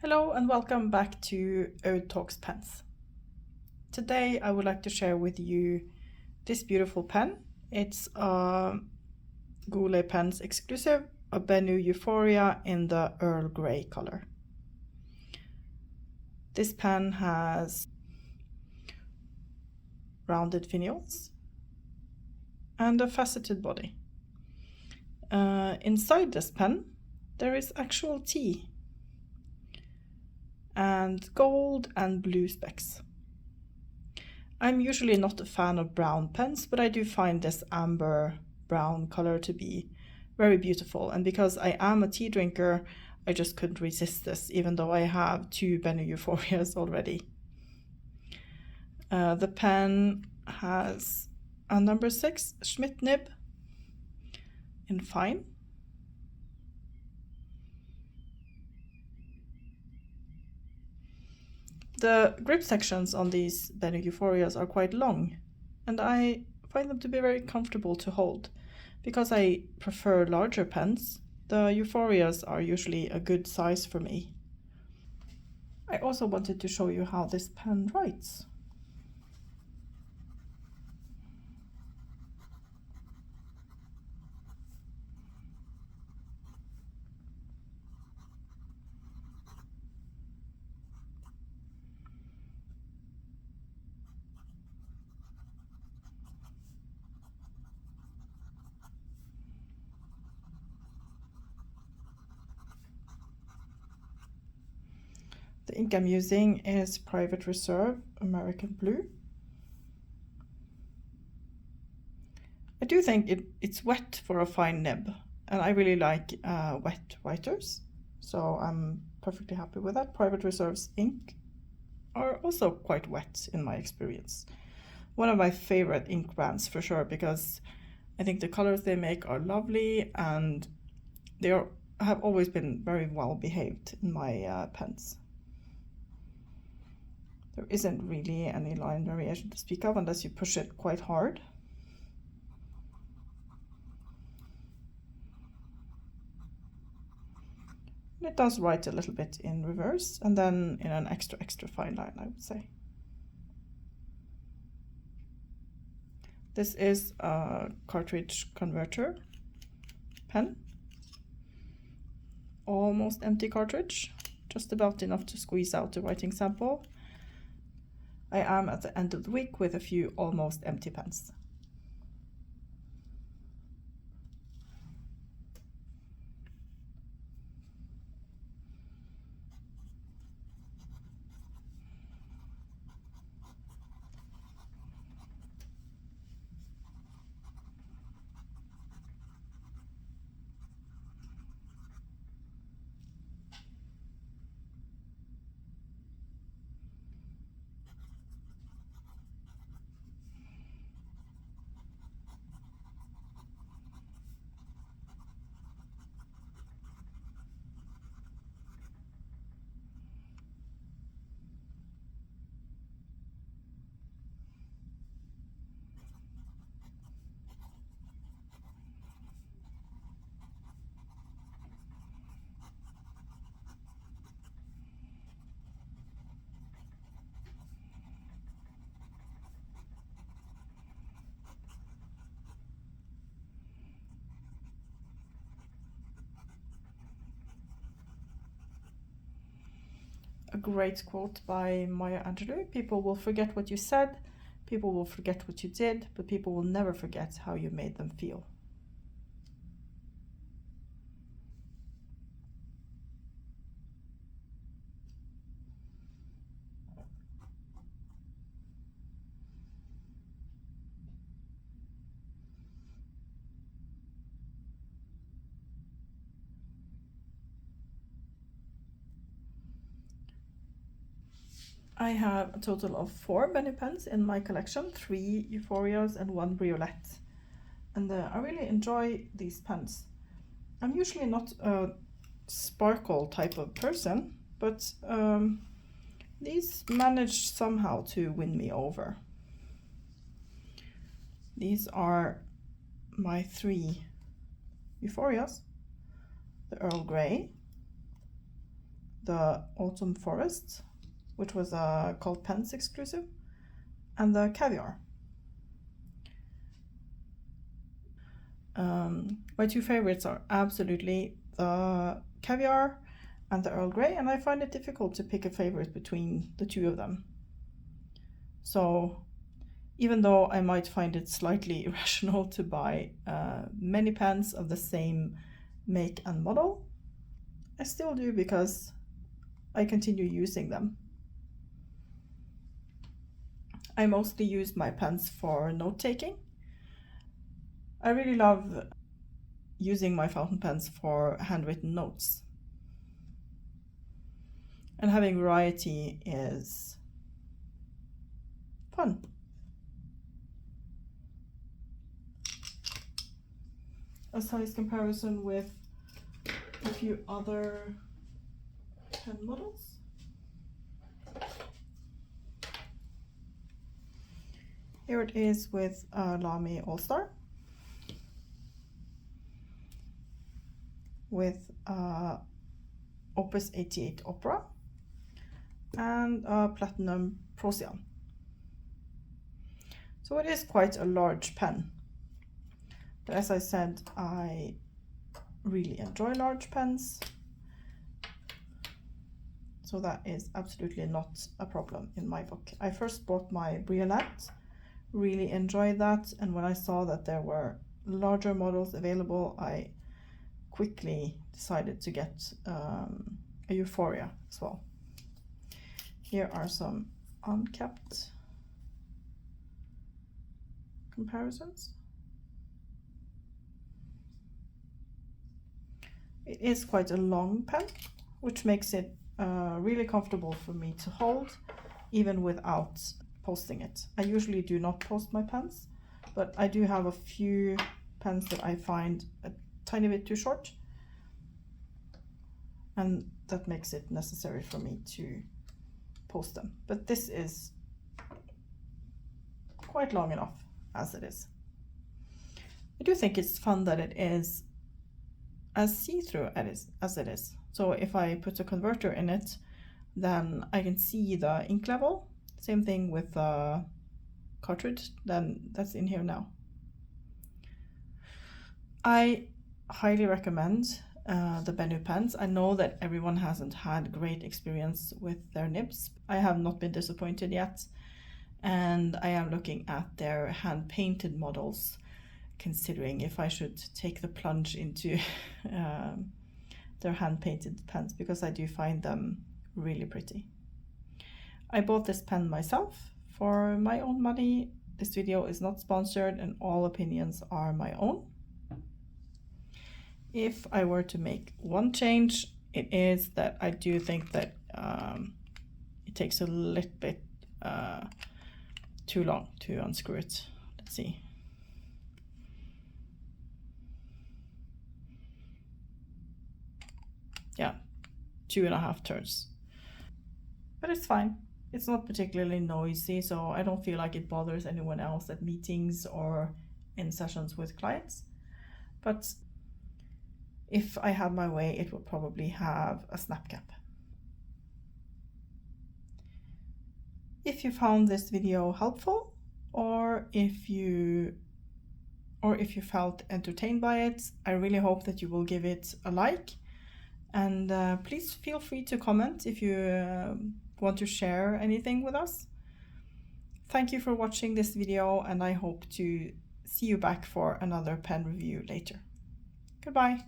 Hello and welcome back to Ode Talks Pens. Today I would like to share with you this beautiful pen. It's a Goulet Pens exclusive, a Benu Euphoria in the Earl Grey color. This pen has rounded finials and a faceted body. Inside this pen there is actual tea and gold and blue specks. I'm usually not a fan of brown pens, but I do find this amber brown color to be very beautiful. And because I am a tea drinker, I just couldn't resist this, even though I have two Benu Euphorias already. The pen has a number 6 Schmidt nib in fine. The grip sections on these Benu Euphorias are quite long, and I find them to be very comfortable to hold. Because I prefer larger pens, the Euphorias are usually a good size for me. I also wanted to show you how this pen writes. The ink I'm using is Private Reserve American Blue. I do think it's wet for a fine nib, and I really like wet writers, so I'm perfectly happy with that. Private Reserve's ink are also quite wet in my experience. One of my favorite ink brands for sure, because I think the colors they make are lovely and have always been very well behaved in my pens. There isn't really any line variation to speak of unless you push it quite hard. It does write a little bit in reverse and then in an extra fine line, I would say. This is a cartridge converter pen. Almost empty cartridge, just about enough to squeeze out the writing sample. I am at the end of the week with a few almost empty pens. A great quote by Maya Angelou: "People will forget what you said, people will forget what you did, but people will never forget how you made them feel." I have a total of 4 Benu pens in my collection, 3 Euphorias and 1 Briolette. And I really enjoy these pens. I'm usually not a sparkle type of person, but these managed somehow to win me over. These are my 3 Euphorias: the Earl Grey, the Autumn Forest, which was a Cult Pens exclusive, and the Caviar. My two favorites are absolutely the Caviar and the Earl Grey, and I find it difficult to pick a favorite between the two of them. So even though I might find it slightly irrational to buy many pens of the same make and model, I still do because I continue using them. I mostly use my pens for note-taking. I really love using my fountain pens for handwritten notes. And having variety is fun. A size comparison with a few other pen models. Here it is with Lamy All-Star, with Opus 88 Opera and Platinum Procyon. So it is quite a large pen, but as I said, I really enjoy large pens, so that is absolutely not a problem in my book. I first bought my Briolette, really enjoyed that, and when I saw that there were larger models available, I quickly decided to get a Euphoria as well. Here are some uncapped comparisons. It is quite a long pen, which makes it really comfortable for me to hold, even without posting it. I usually do not post my pens, but I do have a few pens that I find a tiny bit too short, and that makes it necessary for me to post them. But this is quite long enough as it is. I do think it's fun that it is as see-through as it is. So if I put a converter in it, then I can see the ink level. Same thing with the cartridge, then that's in here now. I highly recommend the Benu pens. I know that everyone hasn't had great experience with their nibs. I have not been disappointed yet, and I am looking at their hand-painted models, considering if I should take the plunge into their hand-painted pens, because I do find them really pretty. I bought this pen myself for my own money. This video is not sponsored and all opinions are my own. If I were to make one change, it is that I do think that it takes a little bit too long to unscrew it. Let's see. Yeah, 2.5 turns. But it's fine. It's not particularly noisy, so I don't feel like it bothers anyone else at meetings or in sessions with clients. But if I had my way, it would probably have a snap cap. If you found this video helpful, or if you felt entertained by it, I really hope that you will give it a like. And please feel free to comment if you want to share anything with us. Thank you for watching this video, and I hope to see you back for another pen review later. Goodbye.